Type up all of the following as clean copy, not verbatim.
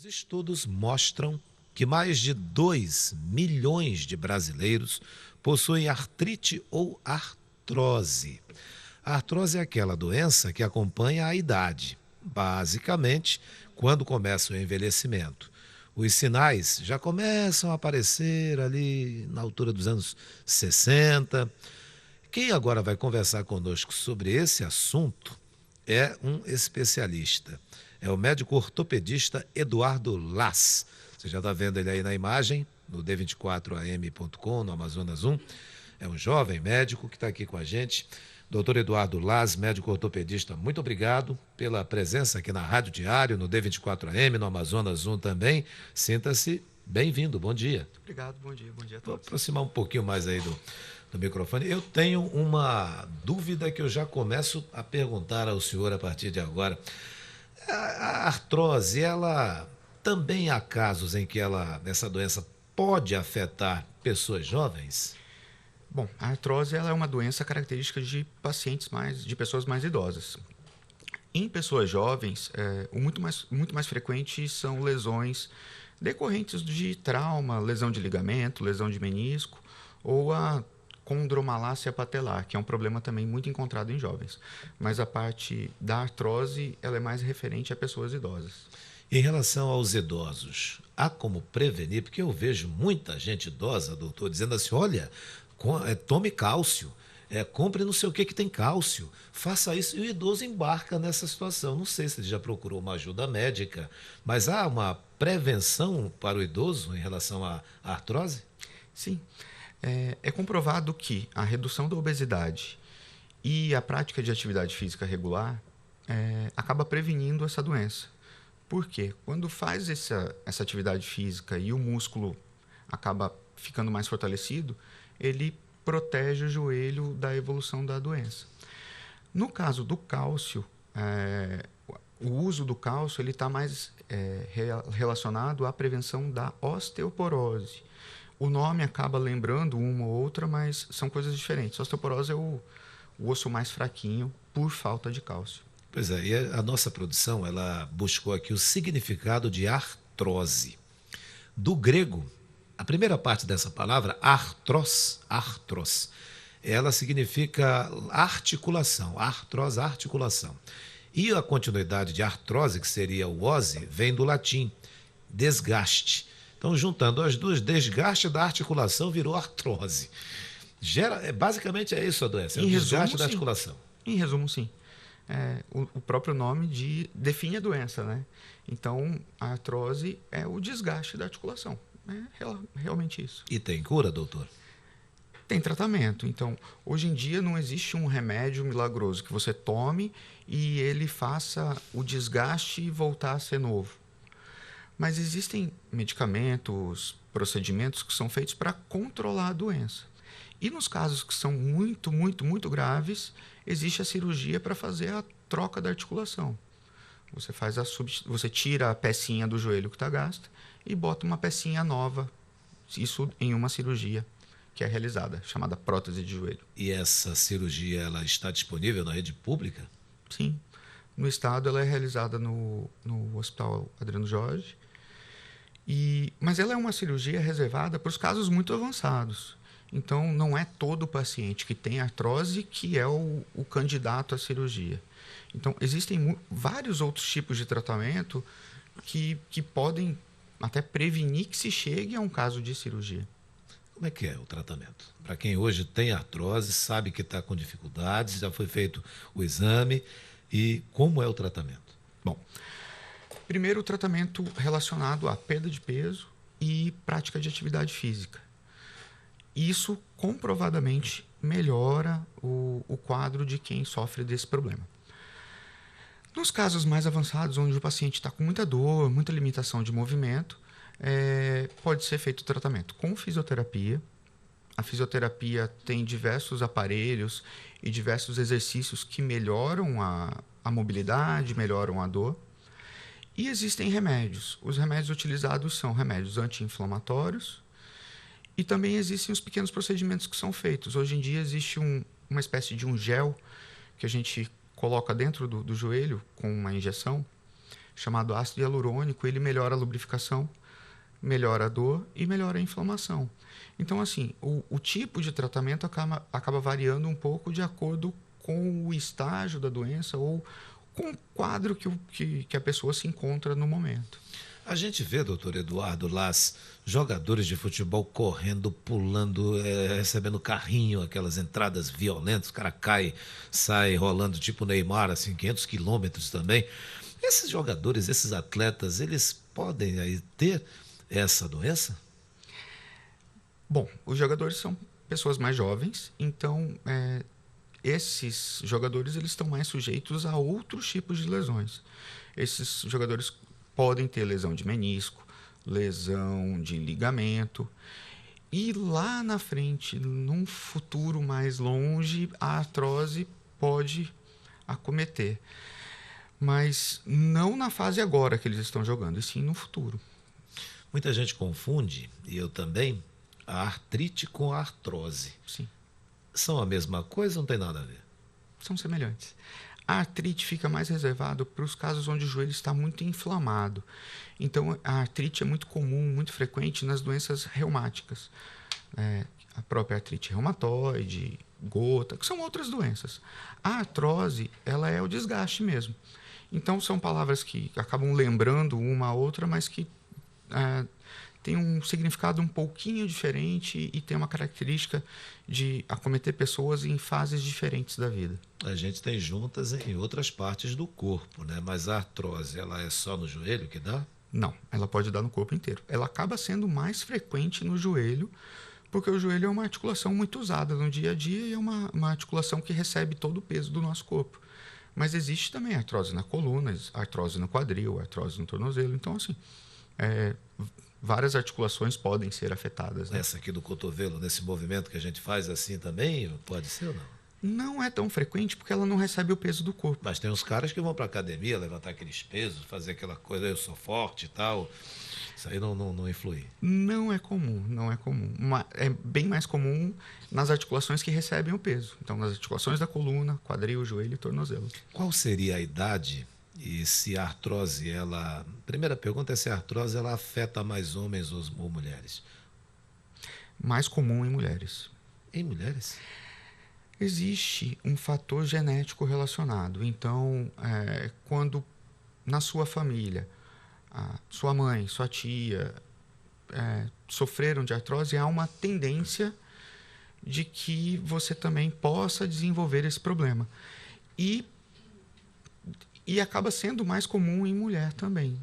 Os estudos mostram que mais de 2 milhões de brasileiros possuem artrite ou artrose. A artrose é aquela doença que acompanha a idade, basicamente quando começa o envelhecimento. Os sinais já começam a aparecer ali na altura dos anos 60. Quem agora vai conversar conosco sobre esse assunto é um especialista. É o médico ortopedista Eduardo Las. Você já está vendo ele aí na imagem, no d24am.com, no Amazonas 1. É um jovem médico que está aqui com a gente. Doutor Eduardo Las, médico ortopedista, muito obrigado pela presença aqui na Rádio Diário, no D24AM, no Amazonas 1 também. Sinta-se bem-vindo, bom dia. Obrigado, bom dia a Vou todos. aproximar um pouquinho mais aí do microfone. Eu tenho uma dúvida que eu já começo a perguntar ao senhor a partir de agora. A artrose, ela também há casos em que essa doença pode afetar pessoas jovens? Bom, a artrose ela é uma doença característica de de pessoas mais idosas. Em pessoas jovens, o muito mais frequente são lesões decorrentes de trauma, lesão de ligamento, lesão de menisco ou a condromalácia patelar, que é um problema também muito encontrado em jovens. Mas a parte da artrose, ela é mais referente a pessoas idosas. Em relação aos idosos, há como prevenir? Porque eu vejo muita gente idosa, doutor, dizendo assim, olha, tome cálcio, compre não sei o que tem cálcio, faça isso, e o idoso embarca nessa situação. Não sei se ele já procurou uma ajuda médica, mas há uma prevenção para o idoso em relação à artrose? Sim, é comprovado que a redução da obesidade e a prática de atividade física regular acaba prevenindo essa doença. Por quê? Quando faz essa atividade física e o músculo acaba ficando mais fortalecido, ele protege o joelho da evolução da doença. No caso do cálcio, o uso do cálcio está mais relacionado à prevenção da osteoporose. O nome acaba lembrando uma ou outra, mas são coisas diferentes. A osteoporose é o osso mais fraquinho por falta de cálcio. Pois é, e a nossa produção, ela buscou aqui o significado de artrose. Do grego, a primeira parte dessa palavra, artros, ela significa articulação, artrose, articulação. E a continuidade de artrose, que seria o ose, vem do latim, desgaste. Então, juntando as duas, desgaste da articulação virou artrose. Basicamente é isso a doença, é o desgaste da articulação. Em resumo, sim. O próprio nome define a doença, né? Então, a artrose é o desgaste da articulação. É realmente isso. E tem cura, doutor? Tem tratamento. Então, hoje em dia não existe um remédio milagroso que você tome e ele faça o desgaste voltar a ser novo. Mas existem medicamentos, procedimentos que são feitos para controlar a doença. E nos casos que são muito, muito, muito graves, existe a cirurgia para fazer a troca da articulação. Você tira a pecinha do joelho que está gasta e bota uma pecinha nova, isso em uma cirurgia que é realizada, chamada prótese de joelho. E essa cirurgia ela está disponível na rede pública? Sim. No estado ela é realizada no Hospital Adriano Jorge, mas ela é uma cirurgia reservada para os casos muito avançados. Então, não é todo paciente que tem artrose que é o candidato à cirurgia. Então, existem vários outros tipos de tratamento que podem até prevenir que se chegue a um caso de cirurgia. Como é que é o tratamento? Para quem hoje tem artrose, sabe que está com dificuldades, já foi feito o exame, e como é o tratamento? Bom, primeiro o tratamento relacionado à perda de peso e prática de atividade física. Isso comprovadamente melhora o quadro de quem sofre desse problema. Nos casos mais avançados, onde o paciente está com muita dor, muita limitação de movimento, pode ser feito o tratamento com fisioterapia. A fisioterapia tem diversos aparelhos e diversos exercícios que melhoram a mobilidade, melhoram a dor. E existem remédios. Os remédios utilizados são remédios anti-inflamatórios, e também existem os pequenos procedimentos que são feitos. Hoje em dia existe uma espécie de um gel que a gente coloca dentro do joelho com uma injeção, chamado ácido hialurônico, ele melhora a lubrificação, melhora a dor e melhora a inflamação. Então, assim, o tipo de tratamento acaba variando um pouco de acordo com o estágio da doença ou com o quadro que a pessoa se encontra no momento. A gente vê, doutor Eduardo Laz, jogadores de futebol correndo, pulando, recebendo carrinho, aquelas entradas violentas, o cara cai, sai rolando tipo Neymar, assim, 500 quilômetros também. Esses jogadores, esses atletas, eles podem aí ter essa doença? Bom, os jogadores são pessoas mais jovens, então esses jogadores eles estão mais sujeitos a outros tipos de lesões. Esses jogadores podem ter lesão de menisco, lesão de ligamento. E lá na frente, num futuro mais longe, a artrose pode acometer. Mas não na fase agora que eles estão jogando, e sim no futuro. Muita gente confunde, e eu também, a artrite com a artrose. Sim. São a mesma coisa ou não tem nada a ver? São semelhantes. A artrite fica mais reservado para os casos onde o joelho está muito inflamado. Então, a artrite é muito comum, muito frequente nas doenças reumáticas. A própria artrite reumatoide, gota, que são outras doenças. A artrose, ela é o desgaste mesmo. Então, são palavras que acabam lembrando uma a outra, mas que tem um significado um pouquinho diferente e tem uma característica de acometer pessoas em fases diferentes da vida. A gente tem juntas em outras partes do corpo, né? Mas a artrose, ela é só no joelho que dá? Não, ela pode dar no corpo inteiro. Ela acaba sendo mais frequente no joelho, porque o joelho é uma articulação muito usada no dia a dia e é uma articulação que recebe todo o peso do nosso corpo. Mas existe também artrose na coluna, artrose no quadril, artrose no tornozelo. Então, assim, várias articulações podem ser afetadas. Né? Essa aqui do cotovelo, nesse movimento que a gente faz assim também, pode ser ou não? Não é tão frequente porque ela não recebe o peso do corpo. Mas tem uns caras que vão para academia levantar aqueles pesos, fazer aquela coisa, eu sou forte e tal. Isso aí não influi. Não é comum, não é comum. É bem mais comum nas articulações que recebem o peso. Então, nas articulações da coluna, quadril, joelho e tornozelo. Qual seria a idade e se a artrose, Primeira pergunta é se a artrose ela afeta mais homens ou mulheres? Mais comum em mulheres. Em mulheres? Existe um fator genético relacionado. Então, quando na sua família, sua mãe, sua tia sofreram de artrose, há uma tendência de que você também possa desenvolver esse problema. E acaba sendo mais comum em mulher também.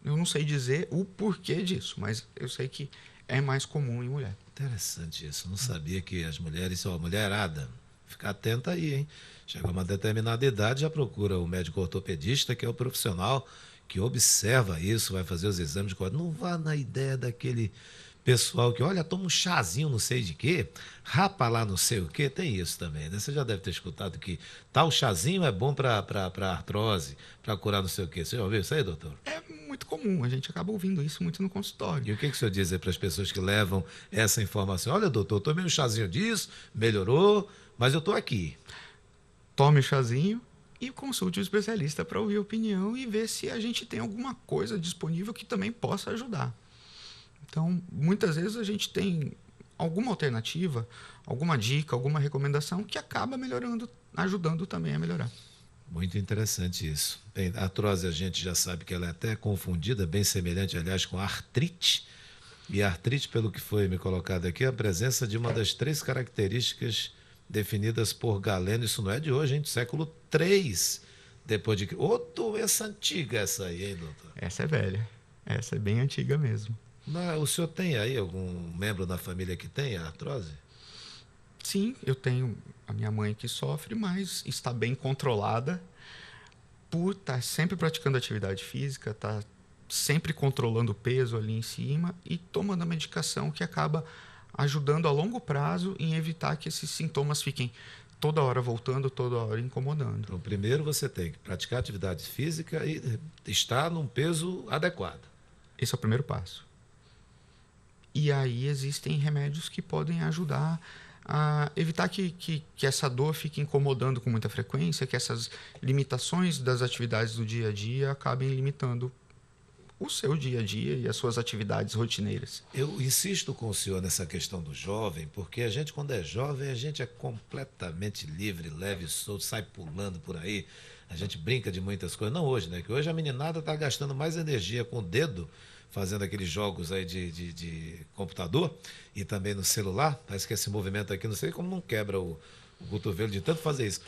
Eu não sei dizer o porquê disso, mas eu sei que é mais comum em mulher. Interessante isso. Não sabia que as mulheres são a mulherada. Fica atenta aí, hein? Chega a uma determinada idade, já procura o médico ortopedista, que é o profissional que observa isso, vai fazer os exames de corpo. Não vá na ideia daquele pessoal que, olha, toma um chazinho não sei de quê, rapa lá não sei o quê, tem isso também, né? Você já deve ter escutado que tal chazinho é bom para artrose, para curar não sei o quê. Você já ouviu isso aí, doutor? É muito comum, a gente acaba ouvindo isso muito no consultório. E o que o senhor diz aí para as pessoas que levam essa informação? Olha, doutor, eu tomei um chazinho disso, melhorou, mas eu estou aqui. Tome o chazinho e consulte o especialista para ouvir a opinião e ver se a gente tem alguma coisa disponível que também possa ajudar. Então, muitas vezes a gente tem alguma alternativa, alguma dica, alguma recomendação que acaba melhorando, ajudando também a melhorar. Muito interessante isso. Bem, a artrose a gente já sabe que ela é até confundida, bem semelhante, aliás, com a artrite. E a artrite, pelo que foi me colocado aqui, é a presença de uma das 3 características definidas por Galeno. Isso não é de hoje, hein? Do século III depois de... Ô, doença antiga essa aí, hein, doutor? Essa é velha. Essa é bem antiga mesmo. Mas o senhor tem aí algum membro da família que tem a artrose? Sim, eu tenho a minha mãe que sofre, mas está bem controlada por estar sempre praticando atividade física, está sempre controlando o peso ali em cima e tomando a medicação que acaba ajudando a longo prazo em evitar que esses sintomas fiquem toda hora voltando, toda hora incomodando. Então, primeiro você tem que praticar atividade física e estar num peso adequado. Esse é o primeiro passo. E aí existem remédios que podem ajudar Evitar que essa dor fique incomodando com muita frequência, que essas limitações das atividades do dia a dia acabem limitando o seu dia a dia e as suas atividades rotineiras. Eu insisto com o senhor nessa questão do jovem, porque a gente, quando é jovem, a gente é completamente livre, leve, solto, sai pulando por aí, a gente brinca de muitas coisas. Não hoje, né? Que hoje a meninada está gastando mais energia com o dedo, fazendo aqueles jogos aí de computador e também no celular. Parece que esse movimento aqui, não sei como não quebra o cotovelo de tanto fazer isso.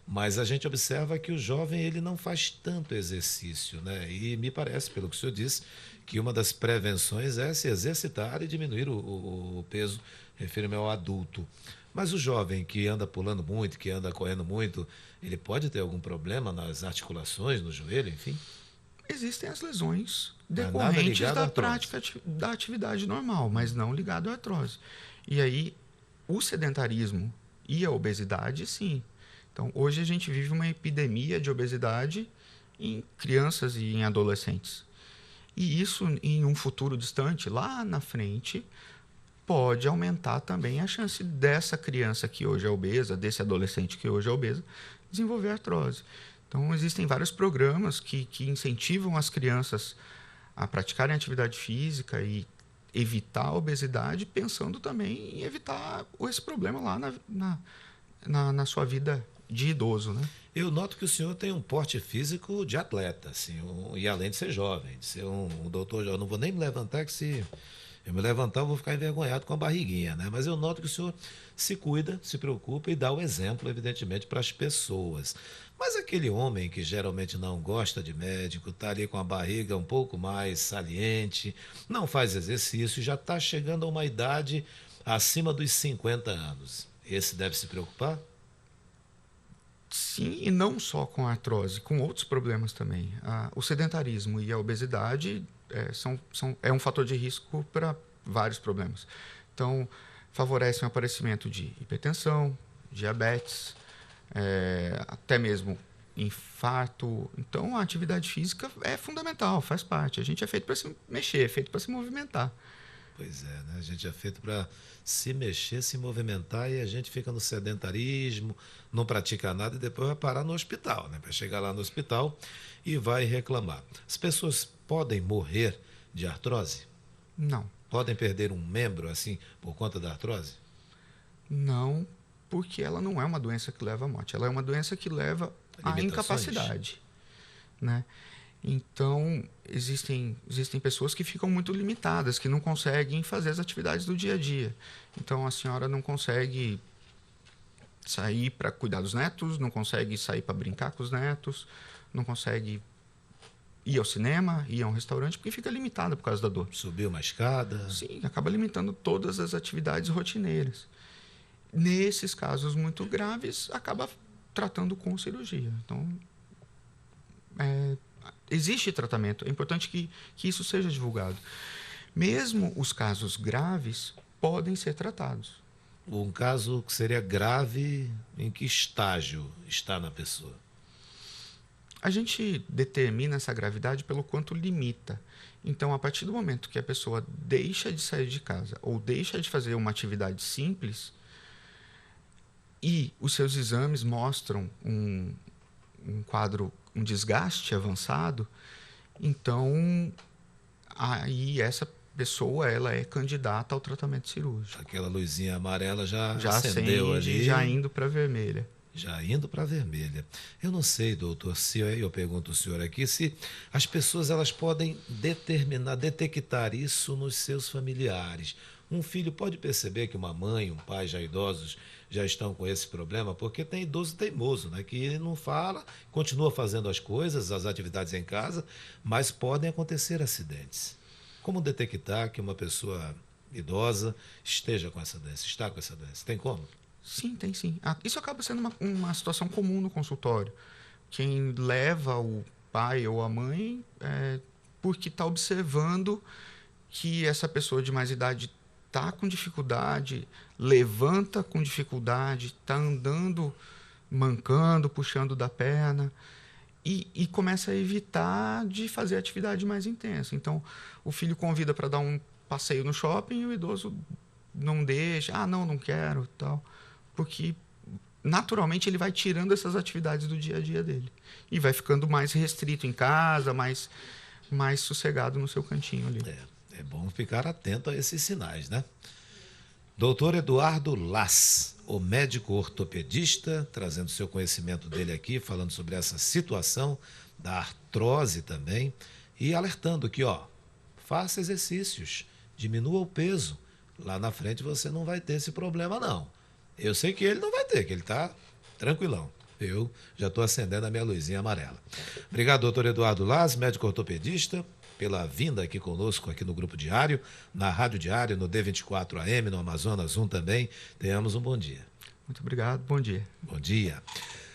Mas a gente observa que o jovem ele não faz tanto exercício, né? E me parece, pelo que o senhor disse, que uma das prevenções é se exercitar e diminuir o peso, refiro-me ao adulto. Mas o jovem que anda pulando muito, que anda correndo muito, ele pode ter algum problema nas articulações, no joelho, enfim? Existem as lesões Nada decorrentes ligado à da artrose. prática da atividade normal, mas não ligado à artrose. E aí, o sedentarismo e a obesidade, sim. Então, hoje a gente vive uma epidemia de obesidade em crianças e em adolescentes. E isso, em um futuro distante, lá na frente, pode aumentar também a chance dessa criança que hoje é obesa, desse adolescente que hoje é obeso, desenvolver artrose. Então, existem vários programas que incentivam as crianças a praticarem atividade física e evitar a obesidade, pensando também em evitar esse problema lá na sua vida de idoso, né? Eu noto que o senhor tem um porte físico de atleta, assim, e além de ser jovem, de ser um doutor jovem. Eu não vou nem me levantar, que se eu me levantar eu vou ficar envergonhado com a barriguinha, né? Mas eu noto que o senhor se cuida, se preocupa e dá o exemplo, evidentemente, para as pessoas. Mas aquele homem que geralmente não gosta de médico, está ali com a barriga um pouco mais saliente, não faz exercício, já está chegando a uma idade acima dos 50 anos. Esse deve se preocupar? Sim, e não só com a artrose, com outros problemas também. O sedentarismo e a obesidade é um fator de risco para vários problemas. Então, favorecem o aparecimento de hipertensão, diabetes, até mesmo infarto. Então, a atividade física é fundamental, faz parte. A gente é feito para se mexer, é feito para se movimentar. Pois é, né? A gente é feito para se mexer, se movimentar e a gente fica no sedentarismo, não pratica nada e depois vai parar no hospital, né? Vai chegar lá no hospital e vai reclamar. As pessoas podem morrer de artrose? Não, Podem perder um membro assim por conta da artrose? não, porque ela não é uma doença que leva à morte. Ela é uma doença que leva à Limitações? incapacidade, né? Então, existem pessoas que ficam muito limitadas, que não conseguem fazer as atividades do dia a dia. Então, a senhora não consegue sair para cuidar dos netos, não consegue sair para brincar com os netos, não consegue ir ao cinema, ir a um restaurante, porque fica limitada por causa da dor. Subir uma escada? Sim, acaba limitando todas as atividades rotineiras. Nesses casos muito graves, acaba tratando com cirurgia. Então, existe tratamento. É importante que isso seja divulgado. Mesmo os casos graves podem ser tratados. Um caso que seria grave, em que estágio está na pessoa? A gente determina essa gravidade pelo quanto limita. Então, a partir do momento que a pessoa deixa de sair de casa ou deixa de fazer uma atividade simples e os seus exames mostram um quadro, um desgaste avançado, então aí essa pessoa ela é candidata ao tratamento cirúrgico. Aquela luzinha amarela já Já acendeu acende, ali. já indo para vermelha. Já indo para a vermelha. Eu não sei, doutor, se eu pergunto ao senhor aqui, se as pessoas elas podem detectar isso nos seus familiares. Um filho pode perceber que uma mãe, um pai já idosos já estão com esse problema, porque tem idoso teimoso, né? Que ele não fala, continua fazendo as coisas, as atividades em casa, mas podem acontecer acidentes. Como detectar que uma pessoa idosa esteja com essa doença, está com essa doença? Tem como? Sim, tem sim. Isso acaba sendo uma situação comum no consultório. Quem leva o pai ou a mãe porque está observando que essa pessoa de mais idade está com dificuldade, levanta com dificuldade, está andando mancando, puxando da perna e começa a evitar de fazer atividade mais intensa. Então, o filho convida para dar um passeio no shopping e o idoso não deixa, não quero, tal, porque naturalmente ele vai tirando essas atividades do dia a dia dele e vai ficando mais restrito em casa, mais sossegado no seu cantinho ali. É bom ficar atento a esses sinais, né? Doutor Eduardo Lass, o médico ortopedista, trazendo seu conhecimento dele aqui, falando sobre essa situação da artrose também e alertando que, faça exercícios, diminua o peso. Lá na frente você não vai ter esse problema, não. Eu sei que ele não vai ter, que ele está tranquilão. Eu já estou acendendo a minha luzinha amarela. Obrigado, doutor Eduardo Lass, médico ortopedista, pela vinda aqui conosco, aqui no Grupo Diário, na Rádio Diário, no D24 AM, no Amazonas 1 também. Tenhamos um bom dia. Muito obrigado, bom dia. Bom dia.